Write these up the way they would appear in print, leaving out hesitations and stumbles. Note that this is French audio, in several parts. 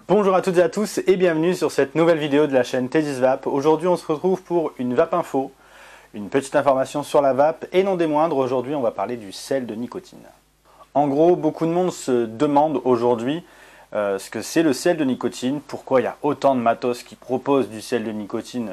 Bonjour à toutes et à tous et bienvenue sur cette nouvelle vidéo de la chaîne Teddy's Vape. Aujourd'hui on se retrouve pour une vape info, une petite information sur la vape et non des moindres, aujourd'hui on va parler du sel de nicotine. En gros, beaucoup de monde se demande aujourd'hui ce que c'est le sel de nicotine, pourquoi il y a autant de matos qui proposent du sel de nicotine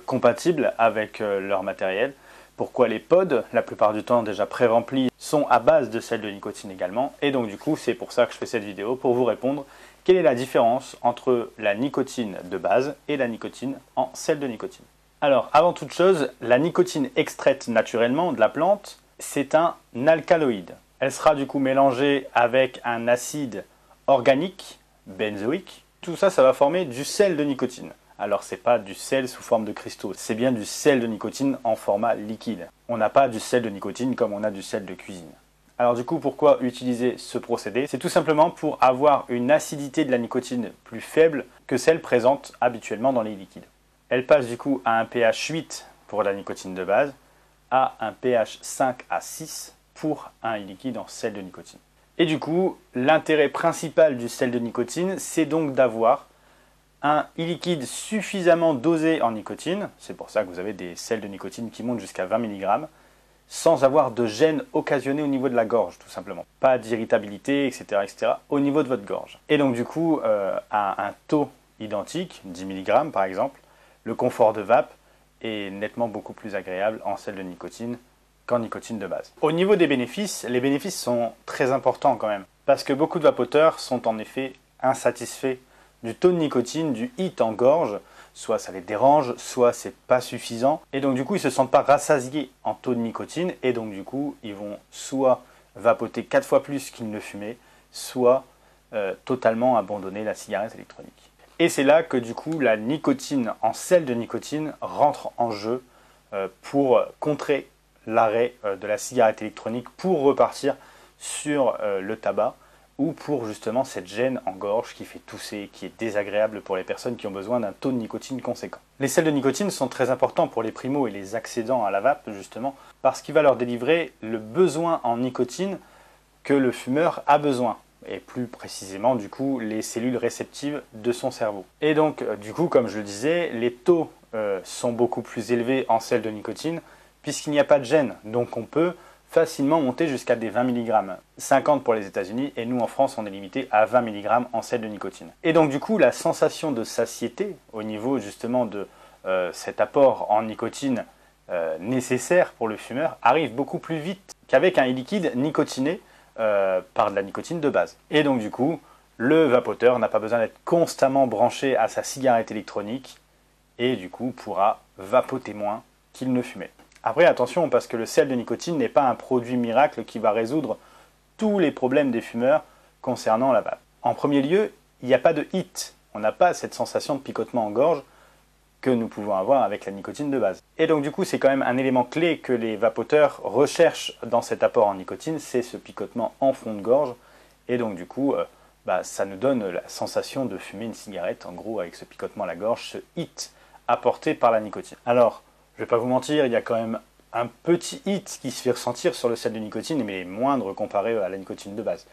compatible avec leur matériel, pourquoi les pods, la plupart du temps déjà pré-remplis, sont à base de sel de nicotine également, et donc du coup c'est pour ça que je fais cette vidéo, pour vous répondre quelle est la différence entre la nicotine de base et la nicotine en sel de nicotine. Alors avant toute chose, la nicotine extraite naturellement de la plante, c'est un alcaloïde. Elle sera du coup mélangée avec un acide organique, benzoïque. Tout ça, ça va former du sel de nicotine. Alors c'est pas du sel sous forme de cristaux, c'est bien du sel de nicotine en format liquide. On n'a pas du sel de nicotine comme on a du sel de cuisine. Alors du coup, pourquoi utiliser ce procédé? C'est tout simplement pour avoir une acidité de la nicotine plus faible que celle présente habituellement dans les liquides. Elle passe du coup à un pH 8 pour la nicotine de base, à un pH 5 à 6 pour un liquide en sel de nicotine. Et du coup, l'intérêt principal du sel de nicotine, c'est donc d'avoir un e-liquide suffisamment dosé en nicotine, c'est pour ça que vous avez des sels de nicotine qui montent jusqu'à 20 mg, sans avoir de gêne occasionnée au niveau de la gorge, tout simplement. Pas d'irritabilité, etc., au niveau de votre gorge. Et donc du coup, à un taux identique, 10 mg par exemple, le confort de vape est nettement beaucoup plus agréable en sel de nicotine qu'en nicotine de base. Au niveau des bénéfices, les bénéfices sont très importants quand même, parce que beaucoup de vapoteurs sont en effet insatisfaits du taux de nicotine, du hit en gorge, soit ça les dérange, soit c'est pas suffisant, et donc du coup ils se sentent pas rassasiés en taux de nicotine, et donc du coup ils vont soit vapoter 4 fois plus qu'ils ne fumaient, soit totalement abandonner la cigarette électronique. Et c'est là que du coup la nicotine en sel de nicotine rentre en jeu pour contrer l'arrêt de la cigarette électronique, pour repartir sur le tabac, ou pour justement cette gêne en gorge qui fait tousser, qui est désagréable pour les personnes qui ont besoin d'un taux de nicotine conséquent. Les sels de nicotine sont très importants pour les primos et les accédants à la vape, justement, parce qu'il va leur délivrer le besoin en nicotine que le fumeur a besoin, et plus précisément, du coup, les cellules réceptives de son cerveau. Et donc, du coup, comme je le disais, les taux sont beaucoup plus élevés en sel de nicotine, puisqu'il n'y a pas de gêne, donc on peut facilement monter jusqu'à des 20 mg. 50 pour les États-Unis et nous en France on est limité à 20 mg en sel de nicotine. Et donc du coup la sensation de satiété au niveau justement de cet apport en nicotine nécessaire pour le fumeur arrive beaucoup plus vite qu'avec un liquide nicotiné par de la nicotine de base. Et donc du coup le vapoteur n'a pas besoin d'être constamment branché à sa cigarette électronique et du coup pourra vapoter moins qu'il ne fumait. Après attention, parce que le sel de nicotine n'est pas un produit miracle qui va résoudre tous les problèmes des fumeurs concernant la vape. En premier lieu, il n'y a pas de hit. On n'a pas cette sensation de picotement en gorge que nous pouvons avoir avec la nicotine de base. Et donc du coup, c'est quand même un élément clé que les vapoteurs recherchent dans cet apport en nicotine, c'est ce picotement en fond de gorge. Et donc du coup, ça nous donne la sensation de fumer une cigarette, en gros, avec ce picotement à la gorge, ce hit apporté par la nicotine. Alors, je ne vais pas vous mentir, il y a quand même un petit hit qui se fait ressentir sur le sel de nicotine, mais moindre comparé à la nicotine de base.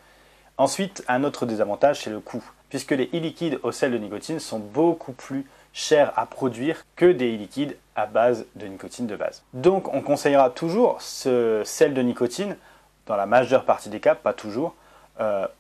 Ensuite, un autre désavantage, c'est le coût, puisque les e-liquides au sel de nicotine sont beaucoup plus chers à produire que des e-liquides à base de nicotine de base. Donc on conseillera toujours ce sel de nicotine, dans la majeure partie des cas, pas toujours,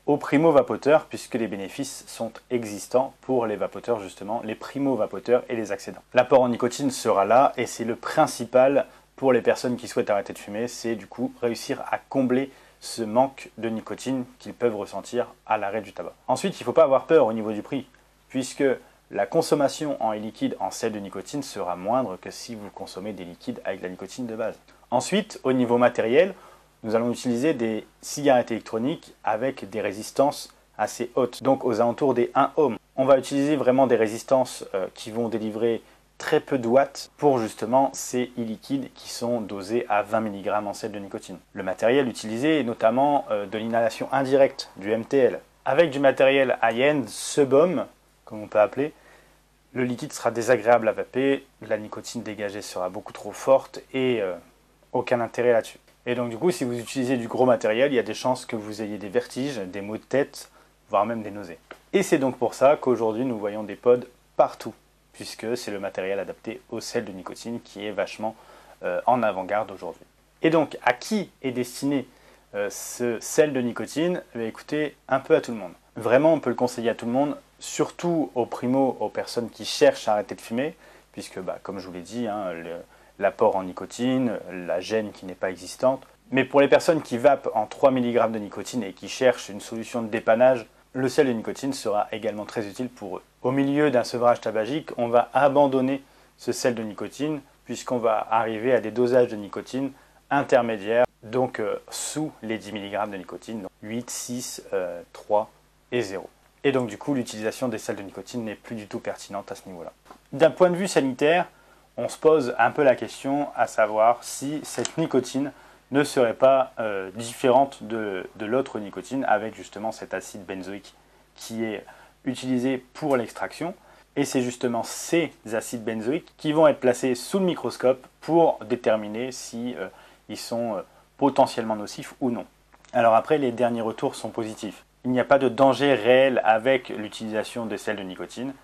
aux primo-vapoteurs, puisque les bénéfices sont existants pour les vapoteurs justement, les primo-vapoteurs et les accédants. L'apport en nicotine sera là et c'est le principal pour les personnes qui souhaitent arrêter de fumer, c'est du coup réussir à combler ce manque de nicotine qu'ils peuvent ressentir à l'arrêt du tabac. Ensuite, il ne faut pas avoir peur au niveau du prix, puisque la consommation en liquide en sel de nicotine sera moindre que si vous consommez des liquides avec la nicotine de base. Ensuite, au niveau matériel, nous allons utiliser des cigarettes électroniques avec des résistances assez hautes, donc aux alentours des 1 ohm. On va utiliser vraiment des résistances qui vont délivrer très peu de watts pour justement ces e-liquides qui sont dosés à 20 mg en sel de nicotine. Le matériel utilisé est notamment de l'inhalation indirecte, du MTL. Avec du matériel high-end, sub-ohm, comme on peut appeler, le liquide sera désagréable à vaper, la nicotine dégagée sera beaucoup trop forte et aucun intérêt là-dessus. Et donc du coup, si vous utilisez du gros matériel, il y a des chances que vous ayez des vertiges, des maux de tête, voire même des nausées. Et c'est donc pour ça qu'aujourd'hui nous voyons des pods partout, puisque c'est le matériel adapté au sel de nicotine qui est vachement en avant-garde aujourd'hui. Et donc, à qui est destiné ce sel de nicotine? Écoutez, un peu à tout le monde. Vraiment, on peut le conseiller à tout le monde, surtout aux primo, aux personnes qui cherchent à arrêter de fumer, puisque, comme je vous l'ai dit, hein, l'apport en nicotine, la gêne qui n'est pas existante. Mais pour les personnes qui vapent en 3 mg de nicotine et qui cherchent une solution de dépannage, le sel de nicotine sera également très utile pour eux. Au milieu d'un sevrage tabagique, on va abandonner ce sel de nicotine, puisqu'on va arriver à des dosages de nicotine intermédiaires, donc sous les 10 mg de nicotine, donc 8, 6, 3 et 0. Et donc du coup, l'utilisation des sels de nicotine n'est plus du tout pertinente à ce niveau-là. D'un point de vue sanitaire, on se pose un peu la question à savoir si cette nicotine ne serait pas différente de l'autre nicotine avec justement cet acide benzoïque qui est utilisé pour l'extraction. Et c'est justement ces acides benzoïques qui vont être placés sous le microscope pour déterminer si ils sont potentiellement nocifs ou non. Alors après, les derniers retours sont positifs. Il n'y a pas de danger réel avec l'utilisation des sels de nicotine,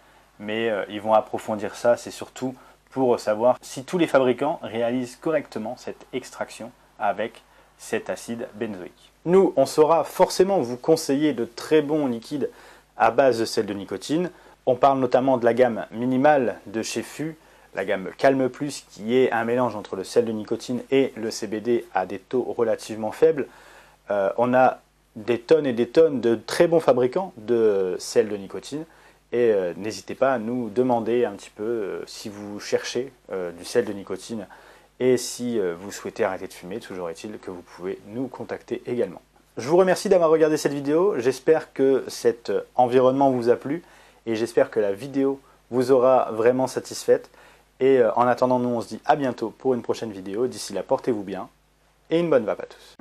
mais ils vont approfondir ça, c'est surtout pour savoir si tous les fabricants réalisent correctement cette extraction avec cet acide benzoïque. Nous, on saura forcément vous conseiller de très bons liquides à base de sel de nicotine. On parle notamment de la gamme minimale de chez FU, la gamme Calme Plus, qui est un mélange entre le sel de nicotine et le CBD à des taux relativement faibles. On a des tonnes et des tonnes de très bons fabricants de sel de nicotine. Et n'hésitez pas à nous demander un petit peu si vous cherchez du sel de nicotine et si vous souhaitez arrêter de fumer, toujours est-il que vous pouvez nous contacter également. Je vous remercie d'avoir regardé cette vidéo, j'espère que cet environnement vous a plu et j'espère que la vidéo vous aura vraiment satisfaite. Et en attendant, nous on se dit à bientôt pour une prochaine vidéo. D'ici là, portez-vous bien et une bonne vape à tous.